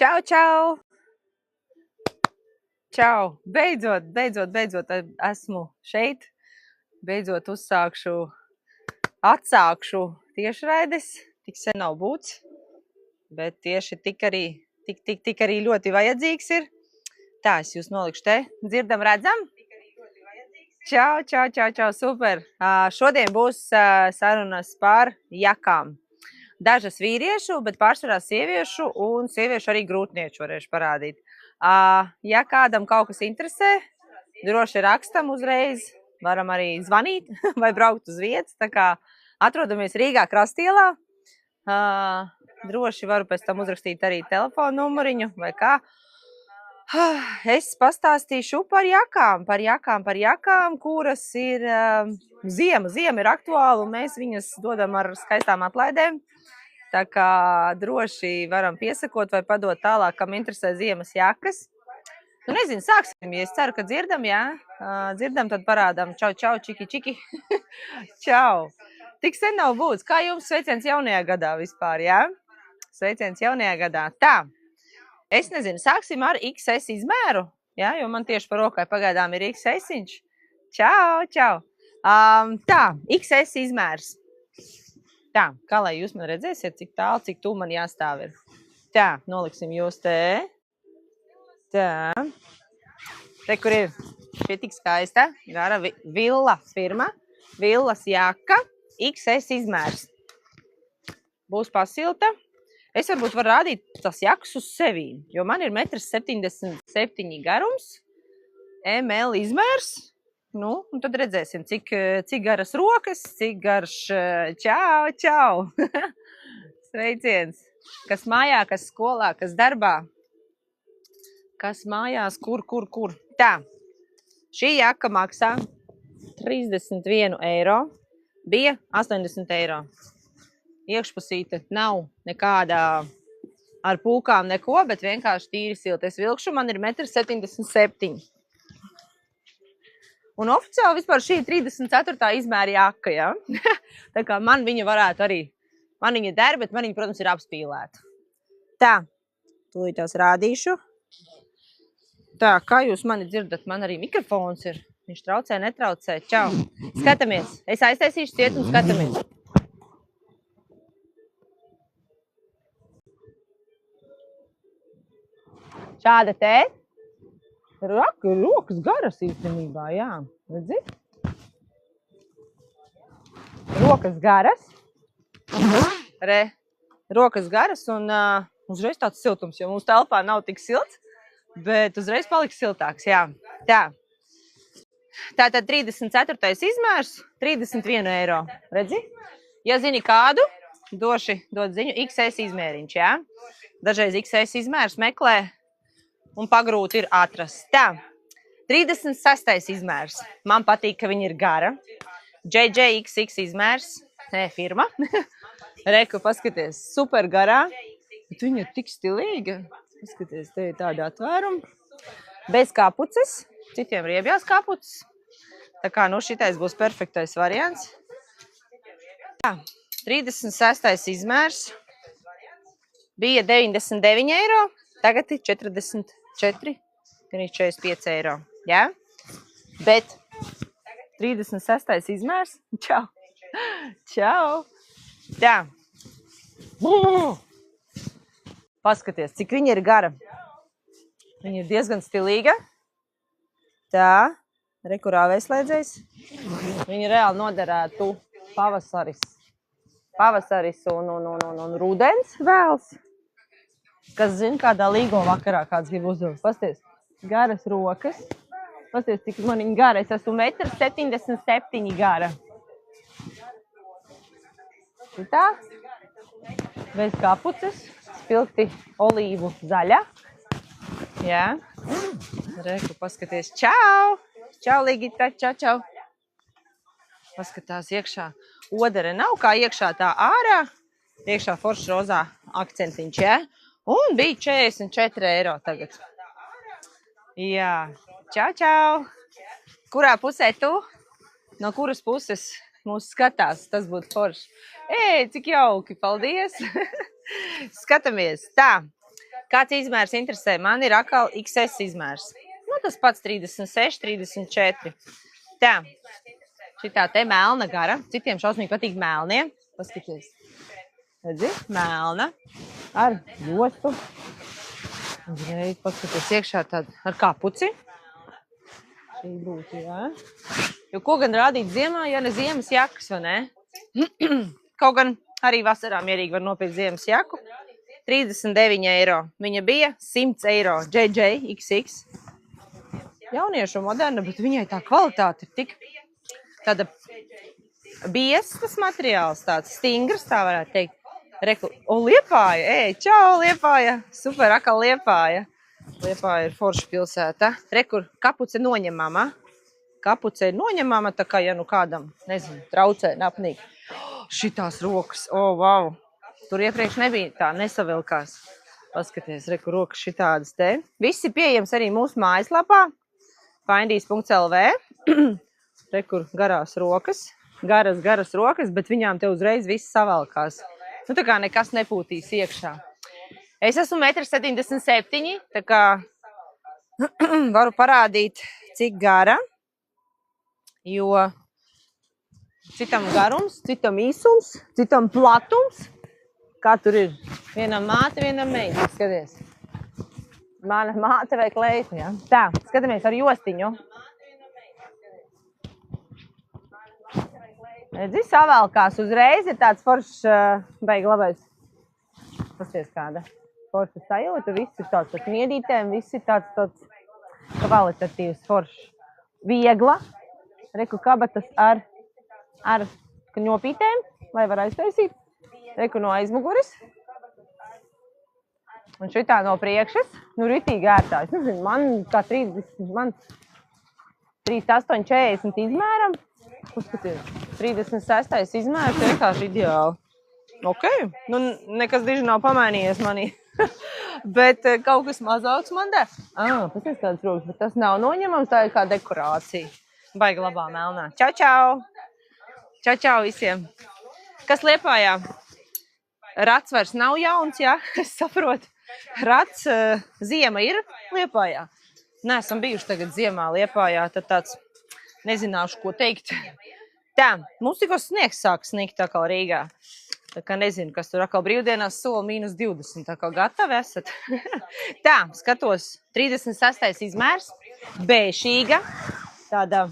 Čau, čau! Čau! Beidzot esmu šeit. Beidzot atsākšu tiešraides. Tik sen nav būts, bet tieši tik arī ļoti vajadzīgs ir. Tā, es jūs nolikšu te. Dzirdam, redzam? Čau, super! Šodien būs sarunas par jakām. Dažas vīriešu, bet pārsvarā sieviešu un sieviešu arī grūtnieču varēšu parādīt. Ja kādam kaut kas interesē, droši rakstam uzreiz, varam arī zvanīt vai braukt uz vietas. Tā kā atrodamies Rīgā Krastielā, droši varu pēc tam uzrakstīt arī telefonu numuriņu vai kā. Es pastāstīšu par jakām, kuras ir ziema ir aktuāla un mēs viņas dodam ar skaistām atlaidēm. Tā kā droši varam piesakot vai padot tālāk, kam interesē ziemas jakas. Nu, nezinu, sāksim, ja es ceru, ka dzirdam, jā. Dzirdam, tad parādām. Čau, čiki. Čau. Tik sen nav būts. Kā jums sveiciens jaunajā gadā vispār, jā? Sveiciens jaunajā gadā. Tā, es nezinu, sāksim ar XS izmēru, jā, jo man tieši par rokai pagaidām ir XS-iņš. Čau. Tā, XS izmērs. Tā, kā lai jūs man redzēsiet, cik tālu, cik tu man jāstāv ir. Tā, noliksim jūs te. Tā. Te, kur ir šie tik skaista, gara Villa firma, Villas jaka, XS izmērs. Būs pasilta. Es varbūt varu rādīt tās jakas uz sevi, jo man ir 1,77 m garums, ML izmērs. Nu, un tad redzēsim, cik garas rokas, cik garš čau. Sveiciens. Kas mājā, kas skolā, kas darbā. Kas mājās, kur. Tā, šī jaka maksā 31 eiro, bija 80 eiro. Iekšpusīte nav nekādā ar pulkām neko, bet vienkārši tīri silta. Es vilkšu, man ir 1,77 m. Un oficiāli vispār šī 34. izmēra jaka, ja? Tā kā man viņa varētu arī, man viņa der, bet man viņa, protams, ir apspīlēta. Tā, tūlīt tās rādīšu. Tā, kā jūs mani dzirdat, man arī mikrofons ir. Viņš traucē, netraucē. Čau. Skatāmies. Es aiztaisīšu ciet un skatāmies. Šāda te. Rokas garas īstenībā, jā. Redzi? Rokas garas. Rokas garas un uzreiz tāds siltums, jo mūsu telpā nav tik silts, bet uzreiz paliks siltāks, jā. Tā. Tātad 34. izmērs, 31 eiro. Redzi? Ja zini kādu, dod ziņu XS izmēriņš, jā. Dažreiz XS izmērs meklē. Un pagrūti ir atrast. Tā, 36. izmērs. Man patīk, ka viņa ir gara. JJXX izmērs. Firma. Reku, paskaties, super garā. Bet viņa ir tik stilīga. Paskaties, te ir tāda atvēruma. Bez kapuces. Citiem riebjās kapuces. Tā kā, nu, šitais būs perfektais variants. Tā, 36. izmērs. Bija 99 eiro. Tagad ir 44, 45 eiro, jā? Bet 36. izmērs, čau. Tā. Paskaties, cik viņa ir gara. Viņa ir diezgan stilīga. Tā, rekurā veislēdzējs. Viņa reāli noderētu pavasaris un rudens vēls. Kas zina, kādā līgo vakarā kāds grib uzvilkt. Pasties, garas rokas. Pasties, cik man viņa gara. Es esmu 1,77 m gara. Tā. Bez kapuces. Spilgti olīvu zaļa. Jā. Reku, paskaties. Čau! Čau, Ligita. Čau. Paskatās iekšā. Odere nav kā iekšā tā ārā. Iekšā foršs rozā akcentiņš, jā? Un bija 44 eiro tagad. Jā. Čau. Kurā pusē tu? No kuras puses mūs skatās? Tas būtu forši. Cik jauki, paldies. Skatāmies. Tā. Kāds izmērs interesē? Man ir atkal XS izmērs. Nu, tas pats 36, 34. Tā, šitā te melna gara. Citiem šausmīgi patīk melnie. Paskaties. Redzi? Melna. Ar jostu. Uzreiz paskaties iekšā tādu ar kapuci. Šī būtu, jā. Jo ko gan rādīt ziemā, ja ne ziemas jakas, vai ne? Kaut gan arī vasarā mierīgi var nopirkt ziemas jaku. 39 eiro. Viņa bija 100 eiro. JJ, XX. Jauniešu moderna, bet viņai tā kvalitāte ir tik tāda biezs tas materiāls, tāds stingrs, tā varētu teikt. Reku, Liepāja, čau, Liepāja. Super, akal Liepāja. Liepāja ir forša pilsēta. Rekur, kapuce noņemama. Kapuce ir noņemama, tā kā, ja nu kādam, nezinu, traucē, napnīgi. Šitās rokas, wow. Tur iepriekš nebija tā, nesavilkās. Paskaties, reku rokas šitādas te. Viss ir pieejams arī mūsu mājaslapā. Findīs.lv. Rekur garās rokas. Garas rokas, bet viņām te uzreiz viss savalkās. Nu, tā kā nekas nepūtīs iekšā. Es esmu 1,77 m, tā kā varu parādīt, cik gara. Jo citam garums, citam īsums, citam platums. Kā tur ir? Vienam māte, vienam meita. Skaties. Mana māte vai kleitne, ja? Tā, skatāmies ar jostiņu. Redzi, savalkās uzreiz ir tāds foršs, beig labais. Pasties kāda. Forša sajūta, viss ir tāds ar kniedītēm, viss ir tāds kvalitatīvs, foršs. Viegla. Reku kabatas ar kņopītēm, lai var aiztaisīt. Reku no aizmuguris. Un šitā no priekšas, nu ritīgi ērtā. Es nezinu, man kā 38, 40 izmēram. Uzskaties, 36 izmērs vienkārši ideāli. Ok, nu nekas diži nav pamainījies manī. Bet kaut kas mazāks man der. Pasies kādas rokas, bet tas nav noņemams, tā ir kā dekorācija. Baigi labā melnā. Čau, čau! Čau, čau visiem! Kas Liepājā? Rats vairs nav jauns, jā, es saprotu. Rats ziema ir Liepājā. Neesam bijuši tagad ziemā Liepājā, tad tāds nezināšu, ko teikt. Tā, mums tikko sniegs sāk sniegt tā kā Rīgā. Tā kā nezinu, kas tur atkal brīvdienās sola -20. Tā kā gatavi esat. Tā, skatos, 36. izmērs, bēšīga, tāda,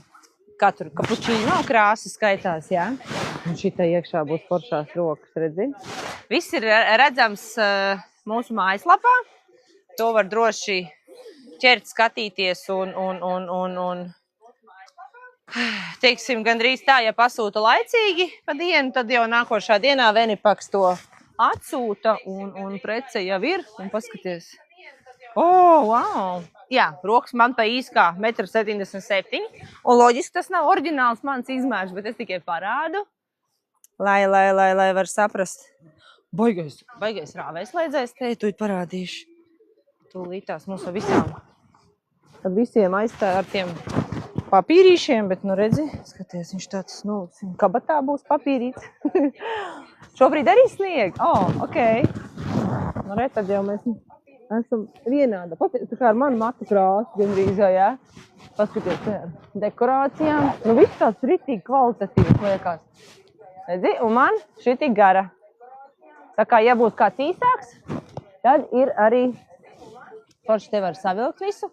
kā tur kapučīno krāsa skaitās, jā. Un šitā iekšā būs foršās rokas, redzi? Viss ir redzams mūsu mājaslapā. To var droši ķert, skatīties un teiksim, gandrīz tā, ja pasūta laicīgi pa dienu, tad jau nākošā dienā Venipaks to atsūta un prece jau ir. Un paskaties. Wow! Jā, rokas man pa īskā 1,77 m. Un loģiski tas nav oriģināls mans izmērs, bet es tikai parādu. Lai var saprast. Baigais rāvēs lēdzēs, te tu parādīšu. Tūlītās mums ar visiem aizstāja ar tiem papīrīšiem, bet nu redzi, skaties, viņš tāds, nu, kabatā būs papīrīts. Šobrīd arī snieg. Ok. Nu, re, tad jau mēs esam vienāda. Tā kā ar manu matu krāsu gandrīz, jā. Paskaties, dekorācijām. Nu, viss tāds ritīgi kvalitatīvs liekas. Redzi, un man šitī gara. Tā kā, ja būs kāds īsāks, tad ir arī forši te var savilkt visu,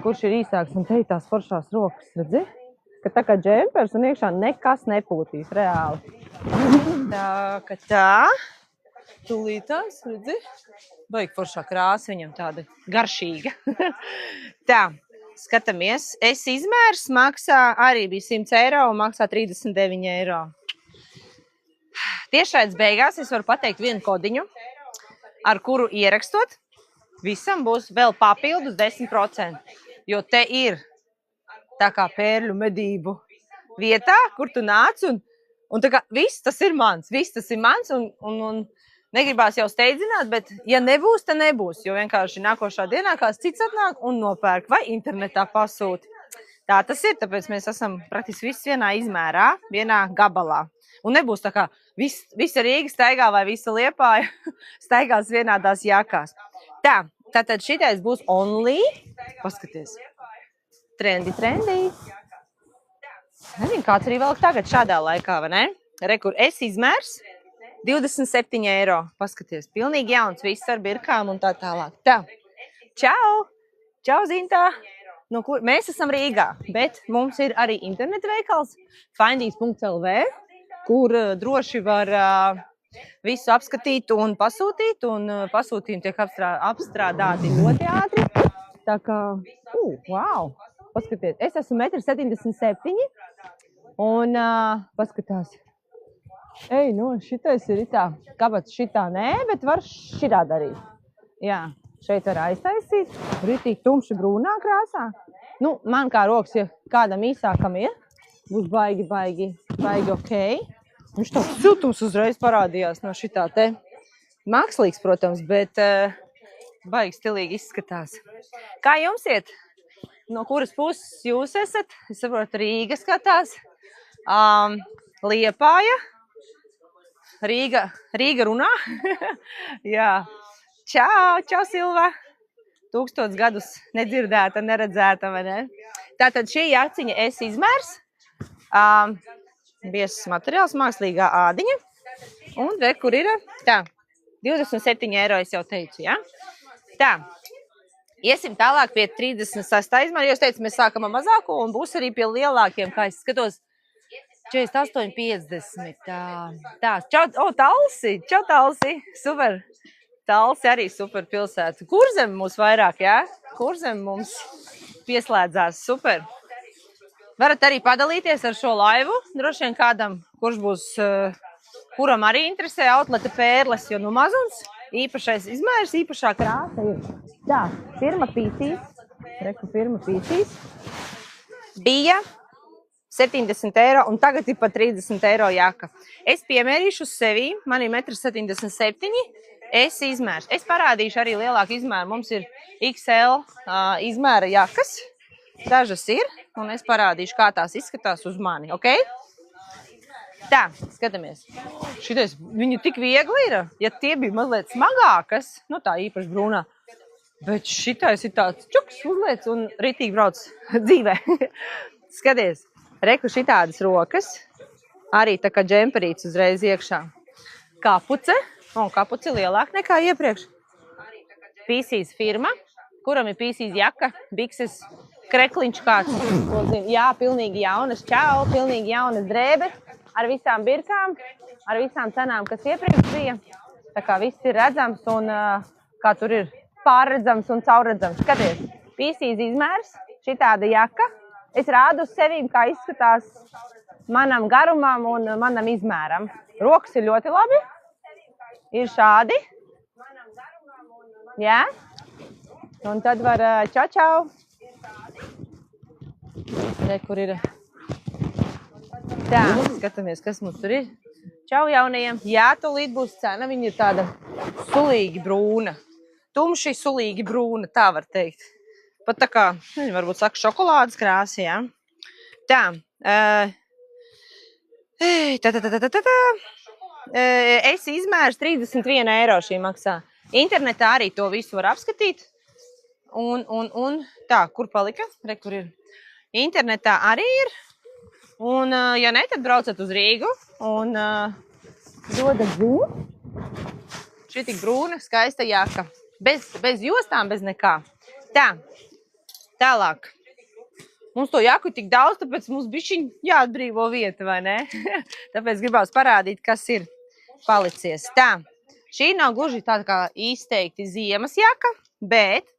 kurš ir īsāks. Un te ir tās foršās rokas, redzi? Ka tā kā džempers un iekšā nekas nepūtīs, reāli. Tā, ka tā. Tūlītās, redzi? Baigi foršā krāsa viņam tāda garšīga. Tā, skatāmies. Es izmērs maksā arī bija 100 eiro un maksā 39 eiro. Tiešraides beigās es varu pateikt vienu kodiņu, ar kuru ierakstot, visam būs vēl papildus 10%. Jo te ir tā kā pērļu medību vietā, kur tu nāc un tā kā viss tas ir mans, un negribās jau steidzināt, bet ja nebūs, tad nebūs, jo vienkārši nākošā dienā kāds cits atnāk un nopērk vai internetā pasūti. Tā tas ir, tāpēc mēs esam praktiski viss vienā izmērā, vienā gabalā. Un nebūs tā kā visa Rīga staigā vai visa Liepāja staigās vienādās jākās. Tā, tātad šitais būs only. Paskaties. Trendi. Nezinu, kāds arī vēl tagad šādā laikā, vai ne? Kur es izmērs 27 eiro. Paskaties, pilnīgi jauns, viss ar birkām un tā tālāk. Tā, čau! Čau, Zintā! No kur mēs esam Rīgā, bet mums ir arī interneta veikals findīs.lv, kur droši var visu apskatīt un pasūtīt, un pasūtījumi tiek apstrādāti ļoti ātri. Tā kā, wow, paskaties, es esmu 1,77 m, un paskatās, šitais ir tā, kāpēc šitā nē, bet var šitā darīt. Jā. Šeit var aiztaisīt, ritīgi tumši brūnā krāsā. Nu, man kā rokas, ja kādam īsākam ir, būs baigi ok. Viņš tāds siltums uzreiz parādījās no šitā te. Mākslīgs, protams, bet baigi stilīgi izskatās. Kā jums iet? No kuras puses jūs esat? Es saprotu, Rīga skatās. Liepāja. Rīga runā. Jā. Čau, Silva! 1000 gadus nedzirdēta, neredzēta, vai ne? Tātad šī jakciņa es izmērs. Biezs materiāls, mākslīgā ādiņa. Un kur ir? Tā, 27 eiro es jau teicu, ja? Tā, iesim tālāk pie 36. izmēra. Jūs teicu, mēs sākam ar mazāko un būs arī pie lielākiem, kā es skatos. 48,50. Tā, čau, Talsi! Super! Talsi arī super pilsēta. Kurzem mūs vairāk, jā? Kurzem mums pieslēdzās, super. Varat arī padalīties ar šo laivu, droši vien kādam, kuram arī interesē outleta pērles, jo nu mazums, īpašais izmērs, īpašā krāsa ir. Tā, firma Pīsīs bija 70 eiro un tagad ir pa 30 eiro jaka. Es piemērīšu sevi, man ir 1,77 m. Es izmērs. Es parādīšu arī lielāku izmēru. Mums ir XL izmēra jakas. Dažas ir. Un es parādīšu, kā tās izskatās uz mani. Ok? Tā, skatāmies. Šitais, viņi tik viegli ir. Ja tie bija mazliet smagākas, nu tā īpaši brūnā. Bet šitais ir tāds čuks uzliec un ritīgi brauc dzīvē. Skaties. Reku šitādas rokas. Arī tā kā džemperīts uzreiz iekšā. Kapuce. Un kapuci lielāk nekā iepriekš. Pīsīs firma, kuram ir Pīsīs jaka, bikses, krekliņš kāds. Jā, pilnīgi jaunas, čau, pilnīgi jaunas drēbes, ar visām birkām, ar visām cenām, kas iepriekš bija. Tā kā viss ir redzams un kā tur ir pārredzams un caurredzams. Skaties, Pīsīs izmērs, šitāda jaka. Es rādu uz sevīm, kā izskatās manam garumam un manam izmēram. Rokas ir ļoti labi. Ir šādi. Jā. Un tad var čau. Re, kur ir. Tā, skatāmies, kas mums tur ir. Čau jaunajiem. Jā, tūlīt būs cena. Viņa ir tāda sulīgi brūna. Tumši sulīgi brūna, tā var teikt. Pat tā kā, varbūt saka, šokolādes krāsa, jā. Tā. Es izmērs 31 eiro šī maksā. Internetā arī to visu var apskatīt. Un tā, kur palika? Re, kur ir? Internetā arī ir. Un, ja ne, tad braucat uz Rīgu un dodat ziņu. Šī tik brūna, skaista jaka. Bez jostām, bez nekā. Tā, tālāk. Mums to jaku ir tik daudz, tāpēc mums bišķiņ jāatbrīvo vieta, vai ne? Tāpēc gribās parādīt, kas ir palicies. Tā, šī nav gluži tāda kā izteikti ziemas jaka, bet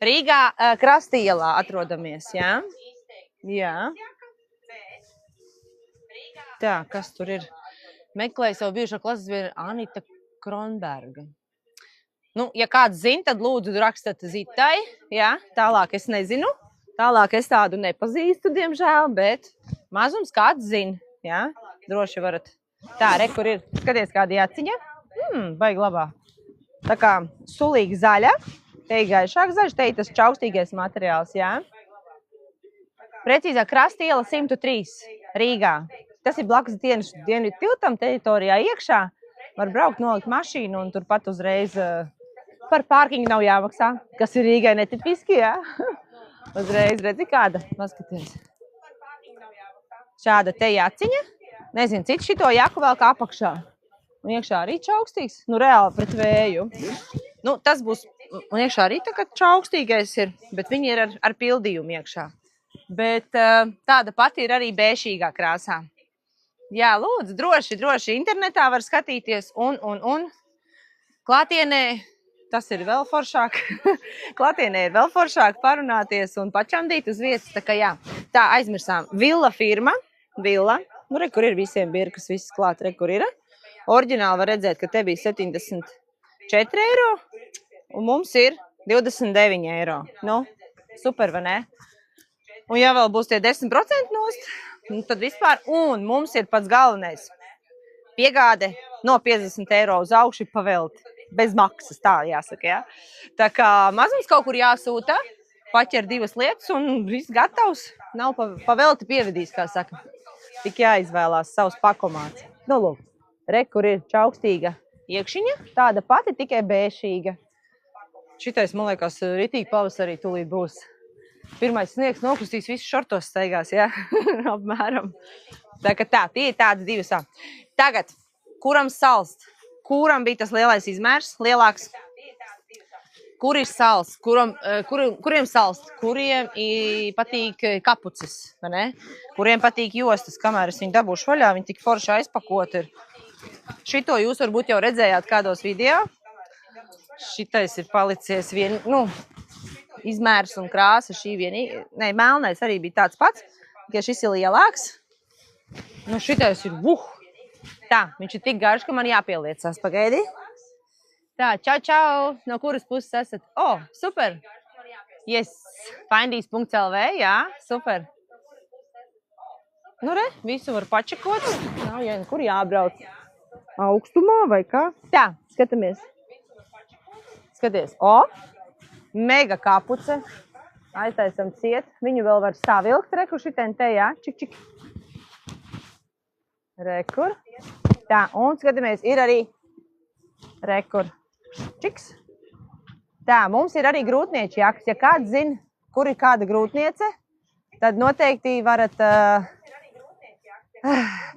Rīgā Krastielā atrodamies, jā? Jā. Tā, kas tur ir? Meklēju savu bijušo klases biedru Anita Kronberga. Nu, ja kāds zina, tad lūdzu rakstat Zitai, jā? Tālāk es nezinu. Tālāk es tādu nepazīstu, diemžēl, bet mazums kāds zina, jā? Droši varat. Tā, re, kur ir. Skaties, kāda jāciņa. Baigi labā. Tā kā sulīgi zaļa, te ir gaišāk zaļš, te ir tas čaustīgais materiāls, jā? Precīzāk, Krastiela 103 Rīgā. Tas ir blakus Dienvidu tiltam teritorijā iekšā. Var braukt, nolikt mašīnu un turpat uzreiz par pārkingu nav jāmaksā, kas ir Rīgai netipiski, jā. Uzreiz redzi kāda, paskaties. Šāda te jaciņa, nezinu, cits šito jaku vēl kā apakšā. Un iekšā arī čaukstīgs, nu reāli pret vēju. Nu, tas būs, un iekšā arī tā kā čaukstīgais ir, bet viņi ir ar pildījumu iekšā. Bet tāda pati ir arī bēšīgā krāsā. Jā, lūdzu, droši internetā var skatīties un klātienē tas ir vēl foršāk. Klātienē ir vēl foršāk parunāties un pačamdīt uz vietas. Tā kā jā, tā aizmirsām. Villa firma, Villa, nu re, kur ir visiem birkas, viss klāt, re, kur ir. Oriģināli var redzēt, ka te bija 74 eiro un mums ir 29 eiro. Nu, super, vai ne? Un ja vēl būs tie 10% nost, tad vispār, un mums ir pats galvenais piegāde no 50 eiro uz augšu pavelti, bez maksas, tā jāsaka, jā. Tā kā mazums kaut kur jāsūta, paķer 2 lietas un viss gatavs, nav pavelti pievedīs, kā saka. Tik jāizvēlās savs pakomāts. Nu, lūk, re, kur ir čaukstīga iekšiņa, tāda pati, tikai bēšīga. Šitais, man liekas, ritīgi pavasarī tūlīt būs. Pirmais sniegs nokrustīs, visu šortos staigās, jā, apmēram. Tā kā tā, tie ir tādas divas. Tagad, kuram salst? Kuram bija tas lielais izmērs, lielāks? Kur ir salst? Kuriem salst? Kuriem patīk kapucis, vai ne? Kuriem patīk jostas, kamēr es viņu dabūšu vaļā, viņi tik forši aizpakot ir. Šito jūs varbūt jau redzējāt kādos video. Šitais ir palicies izmērs un krāsa šī vienīgi. Nē, melnais arī bija tāds pats, ka šis ir lielāks. Nu, šitais ir Tā, viņš ir tik garš, ka man jāpieliecās. Pagaidi. Tā, čau. No kuras puses esat? O, super. Yes, findīs.lv, jā, super. Nu, re, visu var pačekot. Nav, ja kur jābrauc. Augstumā vai kā? Tā, skatāmies. Skaties. O! Mega kapuce. Aiztaisam ciet. Viņu vēl var savilkt. Rekur šitien te, jā. Čik. Rekur. Tā, un skatāmies, ir arī rekur. Čiks. Tā, mums ir arī grūtnieču jakas. Ja kāds zina, kur ir kāda grūtniece, tad noteikti varat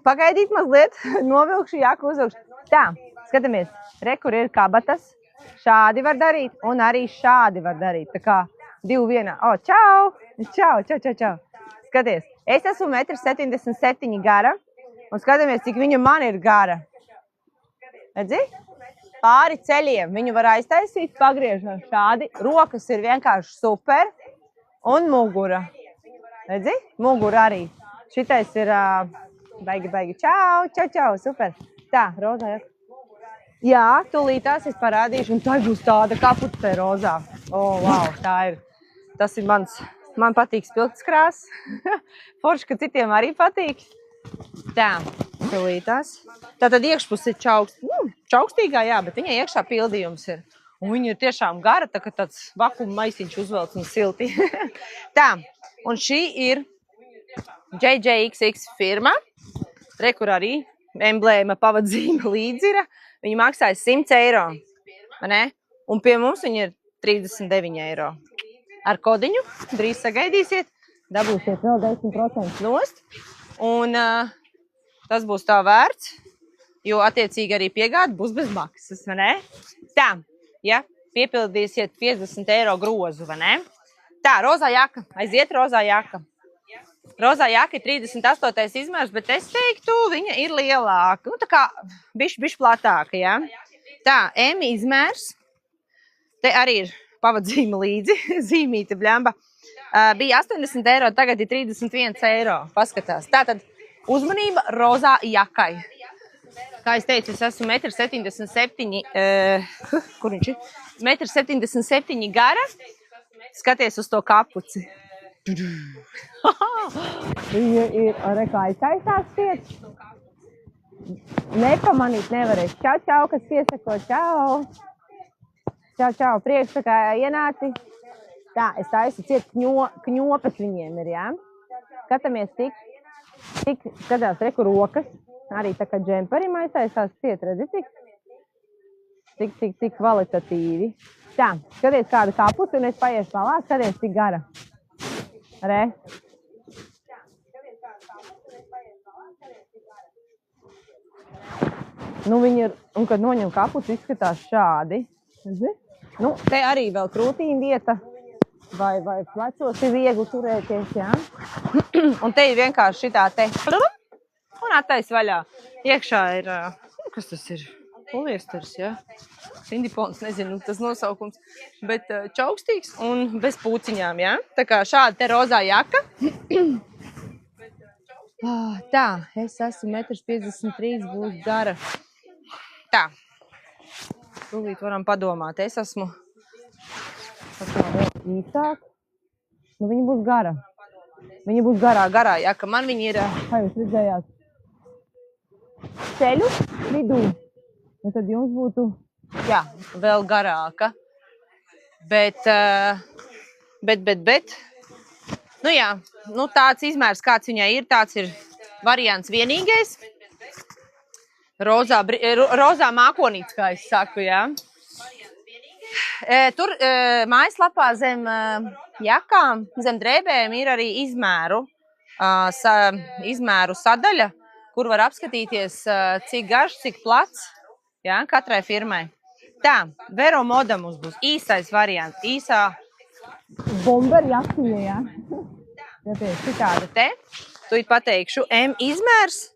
pagaidīt mazliet, novilkšu jaku, uzvilkšu. Tā, skatāmies. Rekur ir kabatas. Šādi var darīt, un arī šādi var darīt. Tā kā 2 vienā. O, čau! Čau! Skaties, es esmu 1,77 m gara, un skatāmies, cik viņa man ir gara. Redzi? Pāri ceļiem viņu var aiztaisīt, pagriežam šādi. Rokas ir vienkārši super, un mugura. Redzi? Mugura arī. Šitais ir baigi. Čau! Super! Tā, rozā, jā. Jā, tūlītās es parādīšu, un tā būs tāda kapuce rozā. O, wow, tā ir. Tas ir man patīk spilgts krās. Forši, ka citiem arī patīk. Tā, tūlītās. Tātad iekšpus ir čaukstīgā, jā, bet viņai iekšā pildījums ir. Un viņa ir tiešām gara, tā kā tāds vakuma maisiņš uzvelts un silti. Tā, un šī ir JJXX firma. Re, kur arī emblēma pavadzīme līdzi ir. Viņi maksāja 100 eiro, vai ne? Un pie mums viņi ir 39 eiro. Ar kodiņu drīz sagaidīsiet, dabūsiet vēl 10% nost. Un tas būs tā vērts, jo attiecīgi arī piegāde būs bez maksas, vai ne? Tā, ja piepildīsiet 50 eiro grozu, vai ne? Tā, rozā jaka, aiziet rozā jaka. Rozā jaka ir 38. izmērs, bet es teiktu, viņa ir lielāka. Nu, tā kā bišķi platāka, jā. Tā, M izmērs. Te arī ir pavadzīme līdzi, zīmīte bļamba. Bija 80 eiro, tagad ir 31 eiro. Paskatās. Tātad uzmanība rozā jakai. Kā es teicu, es esmu 1,77 m. Kur viņš ir? 1,77 m gara. Skaties uz to kapuci. Viņa ir kā aiztaisās tiec. Nepamanīt nevarēs. Čau, kas piesako. Čau, priekš tā kā ienāci. Tā, es taisu ciet kņopas viņiem ir, jā. Skatāmies skatās reku rokas. Arī tā kā džemperim aiztaisās ciet, redzi cik kvalitatīvi. Tā, skaties kādu kapuci, un es paiešu malā, skaties, cik gara. Re. Nu, viņi ir, un kad noņem kapuci, izskatās šādi. Nu, te arī vēl krūtīm vieta, vai plecos ir viegli turēties, jā. Un te ir vienkārši šitā te, un attais vaļā. Iekšā ir, kas tas ir? Poliesters, jā. Sindipons, nezinu tas nosaukums, bet čaukstīgs un bez pūciņām, jā. Tā kā šāda te rozā jaka. Tā, es esmu 1,53 m, būs gara. Tā, tūlīt varam padomāt. Es esmu vēl īsāk. Nu, viņa būs gara. Viņa būs garā jaka. Man viņa ir, kā jūs redzējāt, ceļu vidū. Un tad jums būtu, jā, vēl garāka. Bet, nu jā, nu tāds izmērs, kāds viņai ir, tāds ir variants vienīgais. Rozā mākonīts, kā es saku, jā. Tur mājaslapā zem jakām, zem drēbēm ir arī izmēru sadaļa, kur var apskatīties, cik garš, cik plats. Jā, katrai firmai. Tā, Vero moda mums būs īsais variants, īsā bomber jakiņa, jā. Jāpēc šitāda te. Tu pateikšu, M izmērs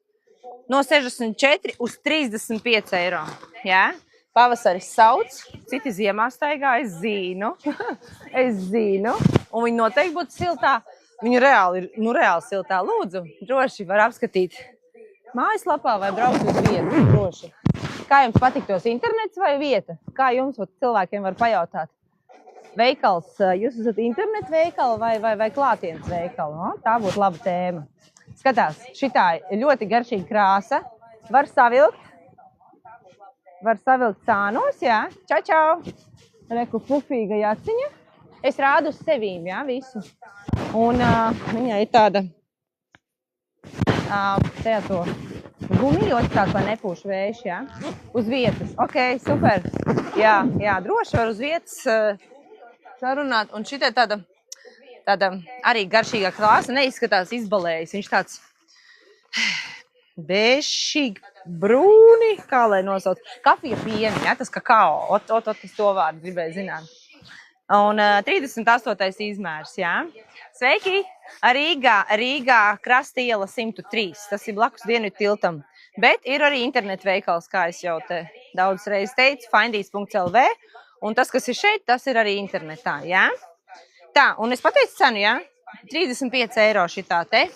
no 64 uz 35 eiro. Jā, pavasaris sauc, citi ziemā staigā, es zinu. Es zinu. Un viņi noteikti būtu siltā. Viņu reāli ir, reāli siltā. Lūdzu, droši var apskatīt mājaslapā vai braukt uz vietu, droši. Kā jums patiktos internets vai vieta? Kā jums cilvēkiem var pajautāt? Veikals, jūs esat internetu veikali vai klātienes veikali? No? Tā būtu laba tēma. Skatās, šitā ir ļoti garšīga krāsa. Var savilkt sānos, jā. Čau! Reku pufīga jaciņa. Es rādu uz sevīm, jā, visu. Un viņai ir tāda to gumijot tāds, lai nepūš vējš, jā? Uz vietas. Ok, super. Jā, droši var uz vietas sarunāt. Un šitai tāda arī garšīgā krāsa neizskatās izbalējis. Viņš tāds bešīgi brūni, kā lai nosauc. Kafija pieni, jā, tas kakao. Tas to vārdu gribēju zināt. Un 38. izmērs, jā. Sveiki! Rīgā Krasta iela 103. Tas ir blakus Dienvidu tiltam. Bet ir arī internetu veikals, kā es jau te daudz reizes teicu, findīs.lv. Un tas, kas ir šeit, tas ir arī internetā, jā. Tā, un es pateicu cenu, jā. 35 eiro šitā te.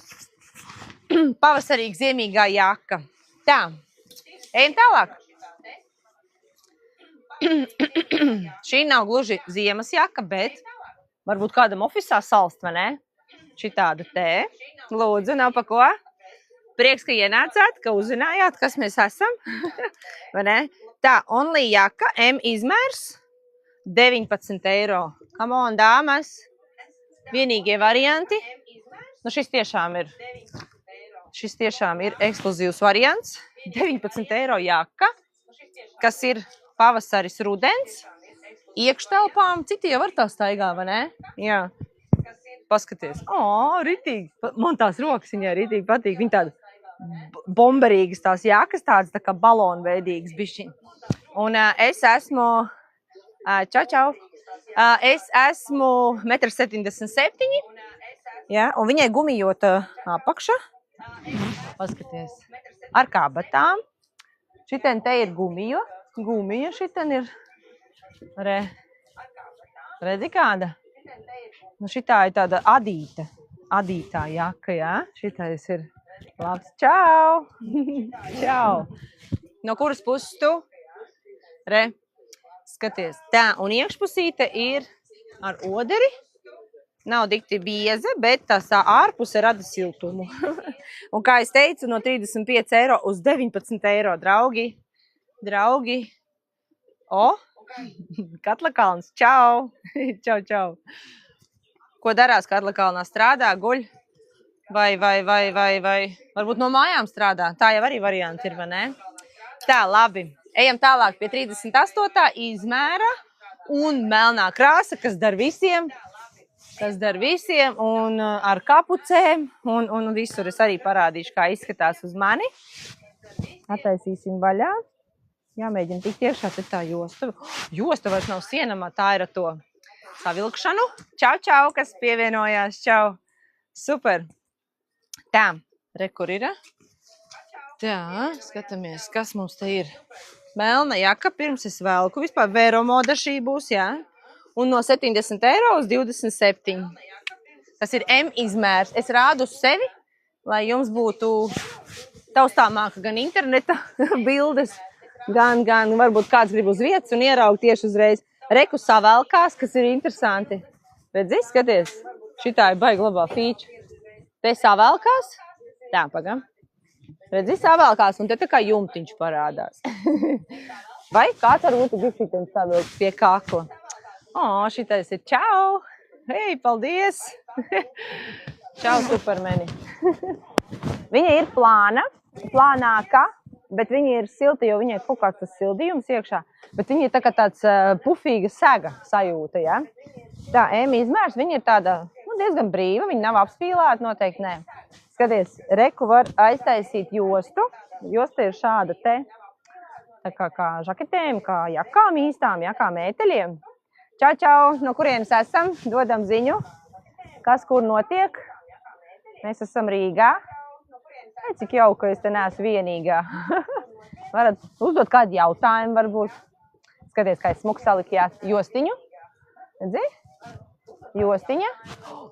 Pavasarīga ziemīgā jaka. Tā, ejam tālāk. Šī nav gluži ziemas jaka, bet varbūt kādam ofisā salst, vai ne? Šitāda te. Lūdzu, nav pa ko. Prieks, ka ienācāt, ka uzzinājāt, kas mēs esam. Vai ne? Tā, only jaka, M izmērs, 19 eiro. Come on, dāmas. Vienīgie varianti. Nu, šis tiešām ir ekskluzīvs variants. 19 eiro jaka, kas ir pavasaris rudens, iekštelpām, citi jau var tā staigā, vai ne? Jā, paskaties. Ritīgi, man tās rokas viņai ritīgi patīk, viņa tāda bomberīgas tās jākas, tādas tā kā balonveidīgas bišķiņ. Un es esmu, čau, es esmu 1,77 m, jā, un viņai gumijota apakša, paskaties, ar kabatām. Šitien te ir gumija šitien ir, redzi kāda? Nu, šitā ir tāda adītā jaka, jā? Šitais ir labs. Čau! Čau! No kuras puses tu? Skaties. Tā, un iekšpusīte ir ar oderi. Nav dikti bieza, bet tās ārpuse rada siltumu. Un kā es teicu, no 35 eiro uz 19 eiro, draugi. Katlakalns, čau! Čau! Ko darās Katlakalnā? Strādā, guļ? Vai varbūt no mājām strādā? Tā jau arī varianti ir, vai ne? Tā, labi. Ejam tālāk pie 38. izmēra. Un melnā krāsa, kas dar visiem, un ar kapucēm, un visur es arī parādīšu, kā izskatās uz mani. Attaisīsim vaļā. Jāmēģina tikt iekšā, te tā josta. Josta vairs nav sienamā, tā ir ar to savilkšanu. Čau, kas pievienojās, čau. Super. Tā, re, kur ir? Tā, skatāmies, kas mums te ir. Melna jaka, pirms es velku. Vispār vēromoda šī būs, jā. Un no 70 eiro uz 27. Tas ir M izmērs. Es rādu uz sevi, lai jums būtu taustāmāka gan interneta bildes, gan varbūt kāds grib uz vietas un ieraugt tieši uzreiz. Reku savelkās, kas ir interesanti. Redzi, skaties, šitā ir baigi labā fīča. Te savelkās. Tā, pagam. Redzi, savelkās, un te tā kā jumtiņš parādās. Vai kāds varbūt grib šitiem savilkt pie kakla? O, šitais ir čau! Hei, paldies! Čau, supermeni! Viņa ir plānāka, bet viņa ir silta, jo viņai kaut kāds tas sildījums iekšā. Bet viņa ir tā kā tāds pufīga sega sajūta, ja? Tā, M izmērs, viņa ir tāda diezgan brīva, viņa nav apspīlēta, noteikti nē. Skaties, reku var aiztaisīt jostu. Josta ir šāda te, tā kā žaketēm, kā jakām īstām, jakām ēteļiem. Čau, no kurienes esam? Dodam ziņu, kas kur notiek. Mēs esam Rīgā. Cik jauka, es te neesmu vienīgā. Varat uzdot kādu jautājumu varbūt. Skaties, kā es smuku saliku jostiņu. Redzi? Jostiņa.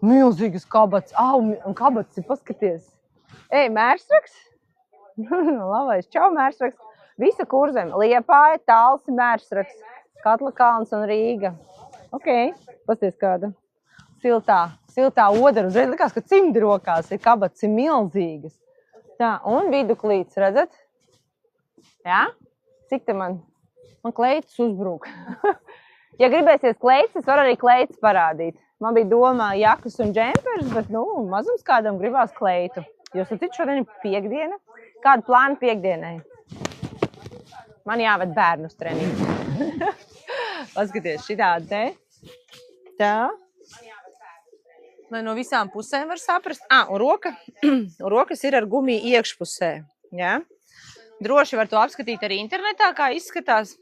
Milzīgas kabats. Un kabats ir, paskaties. Ej, mērsraks. Labais. Čau, mērsraks. Visa Kurzeme. Liepāja, Talsi, mērsraks. Katlakalns un Rīga. Ok. Paskaties kāda. Siltā odara. Uzreiz likās, ka cimdi rokās ir kabats ir milzīgas. Tā, un viduklīts, redzat? Jā? Cik te man kleitis uzbrūk. Ja gribēsies kleitis, es varu arī kleitis parādīt. Man bija domā jakas un džempers, bet, mazums kādam gribās kleitu. Jo saciet, šodien ir piekdiena. Kādu plānu piekdienai? Man jāved bērnus treniņu. Paskaties, šitādi te. Tā. Lai no visām pusēm var saprast. Un rokas ir ar gumiju iekšpusē. Ja? Droši var to apskatīt arī internetā, kā izskatās.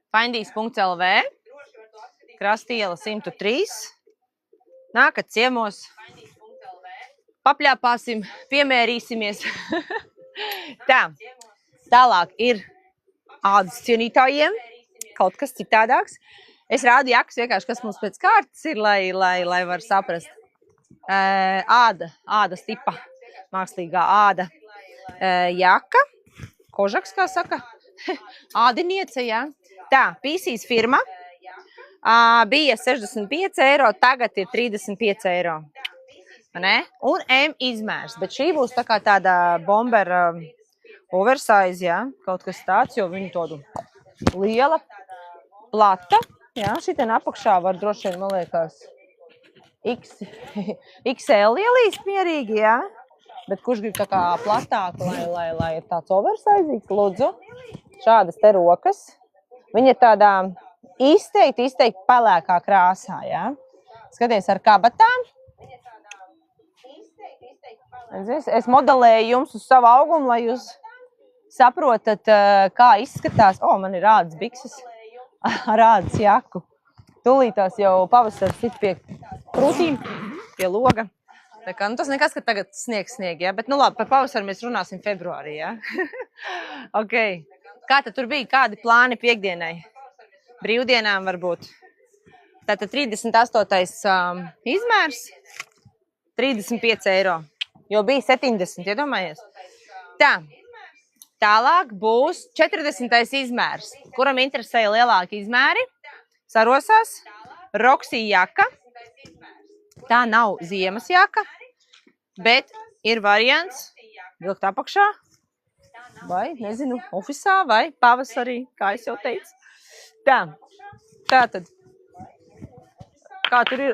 Findīs.lv, Krastiela 103. Nākat ciemos, papļāpāsim, piemērīsimies. Tā, tālāk ir ādas cienītājiem, kaut kas citādāks. Es rādu jakas vienkārši, kas mums pēc kārtas ir, lai var saprast. Ādas tipa, mākslīgā āda jaka, kožaks, kā saka, ādiniece, jā. Tā, PC's firma bija 65 eiro, tagad ir 35 eiro. Ne? Un M izmērs, bet šī būs tā kā tāda bomber oversize, jā, kaut kas tāds, jo viņa tādu liela, plata. Jā, šitien apakšā var droši vien, man liekas, XL ielīst mierīgi, jā. Bet kurš grib tā kā platāk, lai ir tāds oversizīgs, lūdzu, šādas te rokas. Viņa ir tādā izteikti pelēkā krāsā, jā. Skaties ar kabatām. Es modelēju jums uz savu augumu, lai jūs saprotat, kā izskatās. Man ir ādas bikses ar ādas jaku. Tūlītās jau pavasaris sit pie krūtīm, pie loga. Tā kā, tas nekas, ka tagad snieg, jā. Bet, labi, par pavasaru mēs runāsim februārī, jā. Ok. Kā tad tur bija? Kādi plāni piekdienai? Brīvdienām varbūt. Tātad 38. Izmērs, 35 eiro. Jo bija 70, iedomājies? Tā. Tālāk būs 40. izmērs. Kuram interesēja lielāki izmēri? Sarosās. Roxy jaka. Tā nav ziemas jaka, bet ir variants vilkt apakšā. Vai, nezinu, ofisā vai pavasarī, kā es jau teicu. Tātad, kā tur ir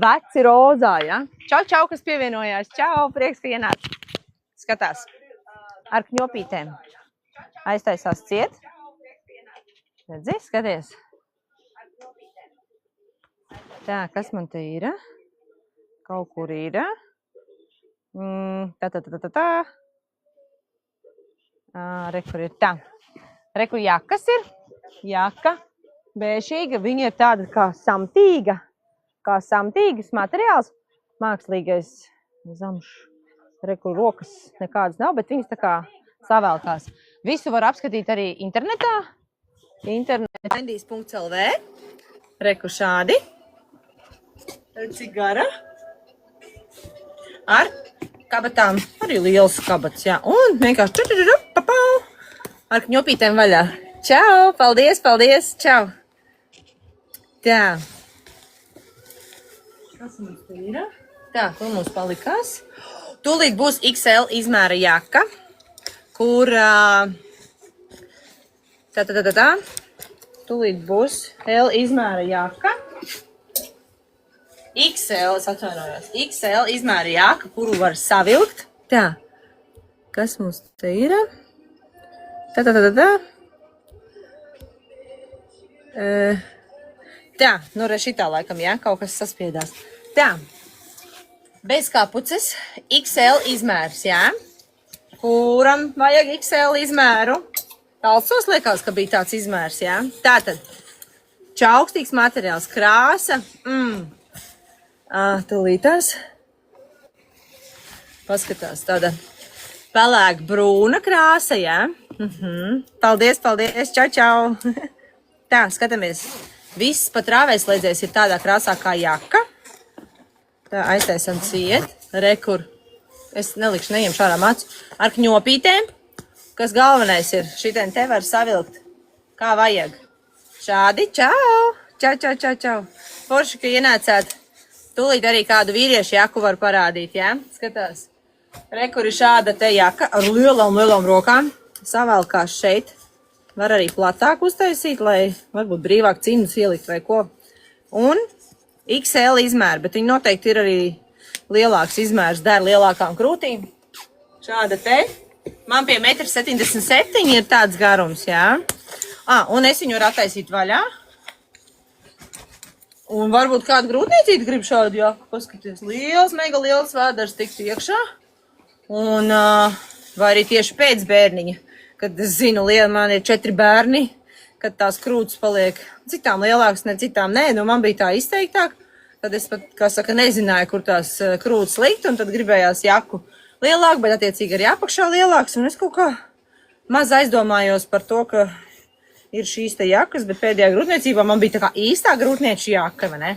veci rozā, ja? Čau, kas pievienojās. Čau, prieks, ka ienāc. Skatās. Ar kņopītēm. Aiztaisās ciet. Redzi, skaties. Tā, kas man te ir? Kaut kur ir. Tā. Re, kur ir tā. Re, kur jakas ir. Jaka. Bēšīga. Viņa ir tāda kā samtīga. Kā samtīgas materiāls. Mākslīgais zamšs. Re, kur rokas nekādas nav, bet viņas tā kā savēlkās. Visu var apskatīt arī internetā. Findīs.lv. Re, kur šādi. Cik gara. Ar kabatām. Arī liels kabats, jā. Un vienkārši ar kņopītēm vaļā. Čau, paldies, paldies, čau. Tā. Kas mums te ir? Tā, kur mums palikās? Tūlīt būs XL izmēra jaka, kur tā. Tūlīt būs L izmēra jaka. XL, es atvainojos. XL izmēra jaka, kuru var savilkt. Tā. Kas mums te ir? Tā. Tā, nu re šitā laikam, jā, kaut kas saspiedās. Tā. Bez kapuces, XL izmērs, jā. Kuram vajag XL izmēru? Talsos liekas, ka bija tāds izmērs, jā. Tātad, čaukstīgs materiāls, krāsa. Tūlītās. Paskatās, tāda pelēk brūna krāsa, jā. Paldies, paldies, čau. Tā, skatāmies. Viss pat rāvēslēdzējs ir tādā krāsā kā jaka. Tā, aiztaisam ciet. Re, kur. Es nelikšu, neņemšu ārā macu. Ar kņopītēm, kas galvenais ir. Šitien te var savilkt, kā vajag. Šādi, čau. Čau. Forši, ka ienācāt. Tūlīt arī kādu vīriešu jaku var parādīt, jā? Skatās. Re, kur ir šāda te jaka ar lielām rokām. Savēlkās šeit. Var arī platāk uztaisīt, lai varbūt brīvāk cimdus ielikt vai ko. Un XL izmēri, bet viņi noteikti ir arī lielāks izmērs, der lielākām krūtīm. Šāda te. Man pie 1,77 m ir tāds garums, jā. Un es viņu varu attaisīt vaļā. Un varbūt kādu grūtniecīti grib šādu jaku, paskaties. Mega liels vēders tikt iekšā. Un vai arī tieši pēc bērniņa, kad es zinu, man ir 4 bērni, kad tās krūtis paliek citām lielākas, ne citām nē. Nu, man bija tā izteiktāk, tad es pat, kā saka, nezināju, kur tās krūtis likt, un tad gribējās jaku lielāku, bet attiecīgi arī apakšā lielāks. Un es kaut kā maz aizdomājos par to, ka ir šīs te jakas, bet pēdējā grūtniecībā man bija tā kā īstā grūtnieču jaka, vai ne?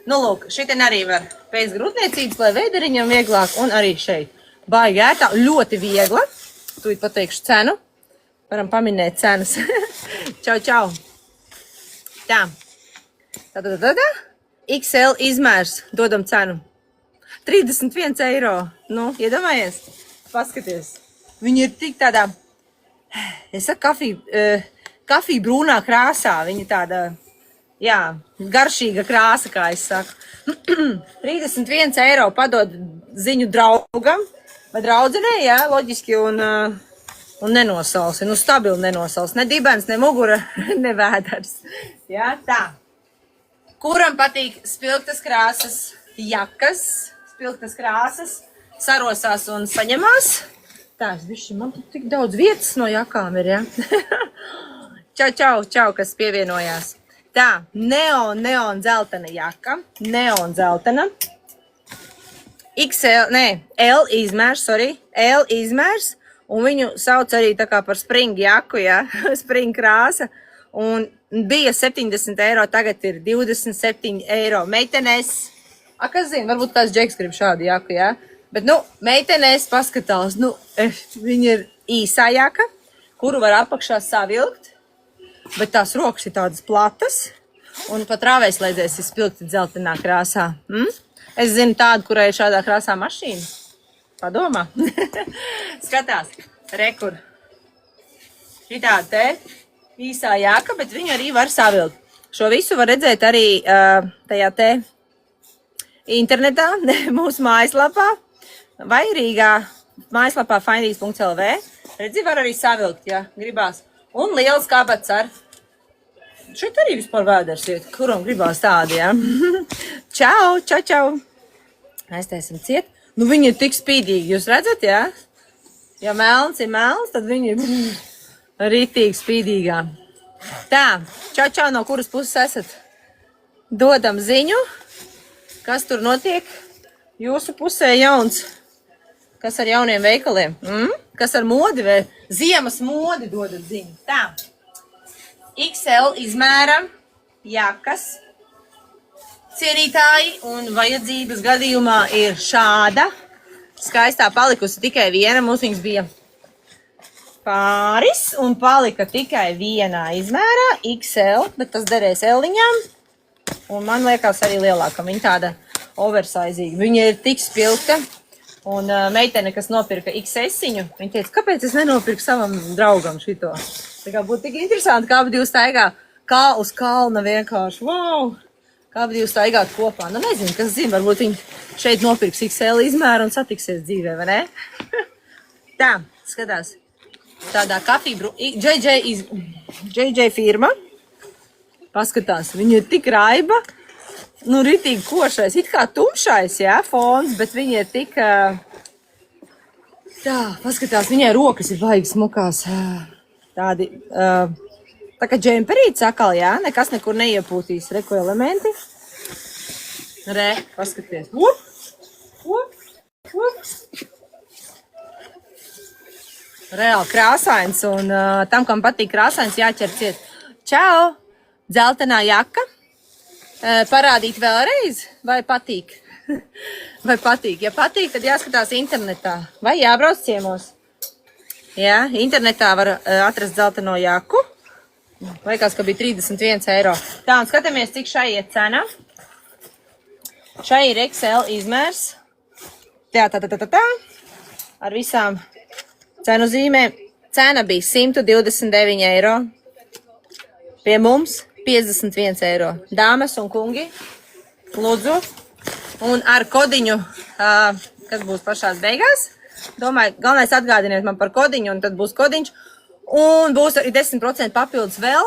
Nu, lūk, šitien arī var pēc grūtniecības, lai veideriņam vieglāk, un arī šeit. Baigi ērtā, ļoti viegla. Tūlīt pateikšu cenu. Varam paminēt cenas. Čau. Tā. XL izmērs. Dodam cenu. 31 eiro. Nu, iedomājies? Paskaties. Viņi ir tik tādā, es saku, kafija brūnā krāsā. Viņa tāda, jā, garšīga krāsa, kā es saku. 31 eiro padod ziņu draugam. Vai draudzenē, jā, loģiski, un nenosalsi, nu stabili nenosalsi, ne dibens, ne mugura, ne vēders. Jā, tā. Kuram patīk spilgtas krāsas jakas, spilgtas krāsas, sarosās un saņemās? Tā, man tik daudz vietas no jakām ir, jā. Čau, kas pievienojās. Tā, neon dzeltena jaka, neon dzeltena. L izmērs, un viņu sauc arī tā kā par spring jaku, jā, spring krāsa, un bija 70 eiro, tagad ir 27 eiro. Meitenēs, kas zina, varbūt kāds džeks grib šādu jaku, jā, bet, nu, meitenēs paskatās, nu, viņa ir īsā jaka, kuru var apakšā savilkt, bet tās rokas ir tādas platas, un pat rāvēslēdzējs ir spilgti dzeltenā krāsā. Es zinu tādu, kurai ir šādā krāsā mašīna. Padomā. Skatās. Rekur. Šitā te īsā jaka, bet viņu arī var savilkt. Šo visu var redzēt arī tajā te internetā, mūsu mājaslapā, vai Rīgā mājaslapā findīs.lv. Redzi, var arī savilkt, ja gribās. Un liels kabats ar. Šeit arī vispār vēders iet, kuram gribās tādi, ja. Čau, čau, čau. Aiztaisim ciet. Nu, viņi ir tik spīdīgi, jūs redzat, jā? Ja melns ir melns, tad viņi ir ritīgi spīdīgā. Tā, čau, čau, no kuras puses esat? Dodam ziņu, kas tur notiek. Jūsu pusē jauns. Kas ar jauniem veikaliem? Kas ar modi vai ziemas modi dodat ziņu? Tā. XL izmēra jakas. Cienītāji un vajadzības gadījumā ir šāda. Skaistā palikusi tikai viena. Mums viņas bija pāris un palika tikai vienā izmērā XL, bet tas derēs L-liņām. Un man liekas arī lielāka. Viņa tāda oversizīga. Viņa ir tik spilgta. Un meitene, kas nopirka XS-iņu, viņa teica, kāpēc es nenopirku savam draugam šito? Tā kā būtu tik interesanti, kā abi divi staigā kā uz kalna vienkārši. Wow! Kā abi divi staigāt kopā. Nu nezinu, kas zina, varbūt viņi šeit nopirks XL izmēru un satiksies dzīvē, vai ne? Tā, skatās. Tādā kafiju JJ firma. Paskatās, viņa ir tik raiba. Nu, ritīgi košais, it kā tumšais, jā, fons, bet viņi ir tik, tā, paskatās, viņai rokas ir baigi smukās, tādi, tā kā džemperīts sakal, jā, nekas nekur neiepūtīs, reko elementi, paskaties, reāli krāsains, un tam, kam patīk krāsains, jāķer ciet. Čau, dzeltenā jaka. Parādīt vēlreiz, vai patīk? Vai patīk? Ja patīk, tad jāskatās internetā. Vai jābrauc ciemos? Jā, internetā var atrast dzelteno jaku. Liekas, ka bija 31 eiro. Tā, un skatāmies, cik šai iet cena. Šai ir XL izmērs. Tā. Ar visām cenu zīmēm. Cena bija 129 eiro. Pie mums 51 eiro. Dāmas un kungi, lūdzu. Un ar kodiņu, kas būs pašās beigās. Domāju, galvenais atgādiniet man par kodiņu, un tad būs kodiņš. Un būs arī 10% papildus vēl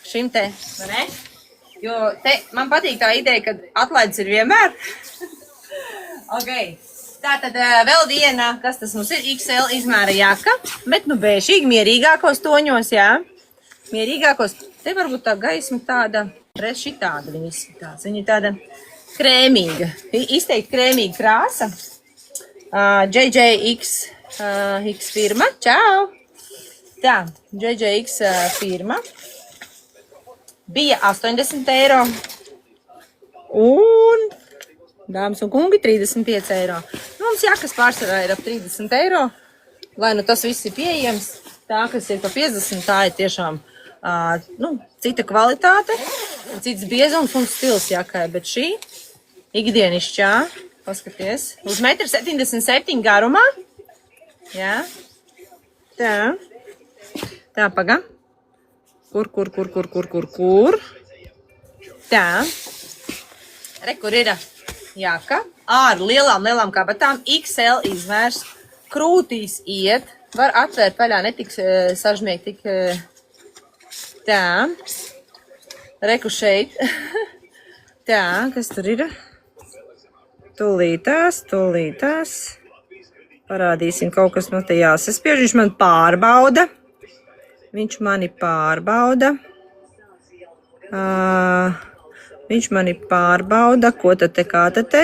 šim te, vai ne? Jo te man patīk tā ideja, ka atlaides ir vienmēr. Ok. Tātad vēl viena, kas tas mums ir, XL izmēra jaka. Bet nu bēšīgi, mierīgākos toņos, jā. Mierīgākos. Te varbūt tā gaisma tāda, šitāda viņa izskatās. Viņa ir tāda krēmīga, izteikti krēmīga krāsa. JJX firma, čau! Tā, JJX firma. Bija 80 eiro. Un, dāmas un kungi, 35 eiro. Mums jakas pārsvarā ir ap 30 eiro. Lai nu tas viss ir pieejams. Tā, kas ir pa 50, tā ir tiešām cita kvalitāte, cits biezums un stils jakai, bet šī ikdienišķā, paskaties, uz 1,77 m garumā, jā, tā, paga, kur, tā, kur ir jaka, ar lielām kabatām, XL izmērs, krūtīs iet, var atvērt vaļā, netiks sažmiegt tik, tā, reku šeit, tā, kas tur ir? Tūlītās, parādīsim kaut kas no te jāsaspiež, viņš man pārbauda, ko tad te, kā tad te,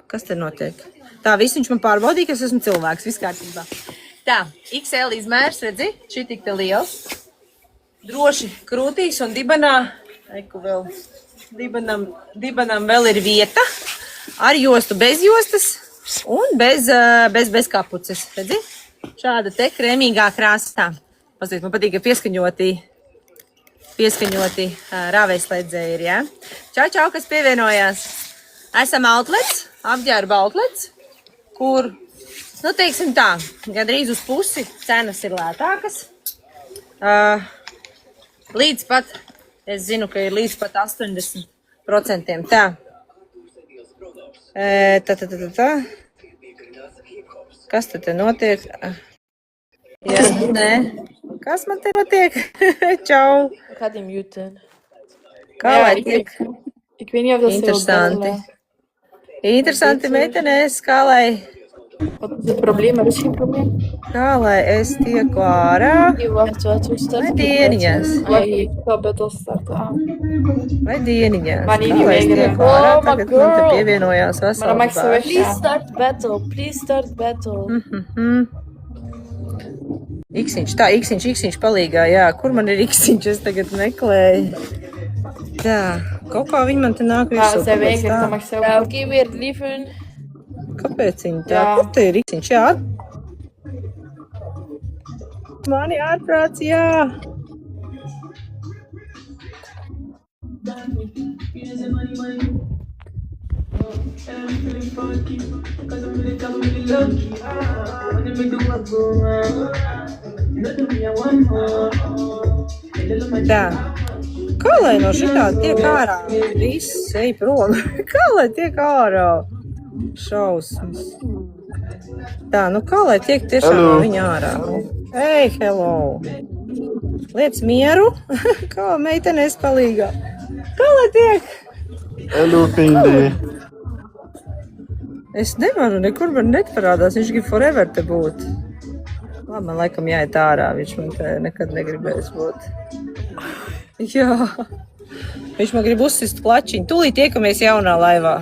kas te notiek? Tā, viss viņš man pārbaudīja, ka es esmu cilvēks, viss kārtībā. Tā, XL izmērs, redzi, šī tik te liels, droši krūtīs un dibanā, dibanam vēl ir vieta, ar jostu bez jostas un bez kapuces, redzi, šāda te krēmīgā krāsā. Paskatīt, man patīk, ka pieskaņoti rāvējslēdzēji ir, jā. Čau, kas pievienojās. Esam outlets, apģērba outlets, kur... Nu, teiksim tā, gandrīz uz pusi cenas ir lētākas. Līdz pat, es zinu, ka ir līdz pat 80%. Tā. Tā. Kas tad te notiek? Jā, nē. Kas man te notiek? Čau. Kādiem jūtēm? Kā lai tiek? Ik weet niet of dat ze wil Interesanti. battelen. Interesanti meitenes, kā lai Wat is het probleem? Er is geen probleem. es tieku ārā, Wacht, hoe start vai ik dieniņas, Wacht, ik zal battle starten aan. vai dieniņas. Maar niet Kā die lai es weigeren. tieku ārā, Oh, my tagad man te girl. pievienojās Maar dan mag vesels ze weg. bērns. Please start battle. Please start battle. Iksiņš palīgā, jā. Kur man ir iksiņš? Es tagad meklēju. Tā, kaut kā viņi man te nāk Ja, virsū. zij Kāpēc weigert, tā? dan mag ze ook. Ja, oké, weer lieven. Kāpēc viņi tā? Jā. Kur te ir iksiņš? Jā. Mani ārprāts, jā. Tā. Kā lai no šitā tiek ārā? Viss ej prom. Kā lai tiek ārā? Šausmas. Tā, nu kā lai tiek tiešām no viņa ārā? Hey, hello. Liec mieru. Kā meitenēs palīgā? Kā lai tiek? Hello, Pindi. Es nevaru, nekur man neparādās. Viņš grib forever te būt. Labi, man laikam jāiet ārā. Viņš man te nekad negribēs būt. Jā. Viņš man grib uzsist plačiņu. Tūlīt tiekamies jaunā laivā.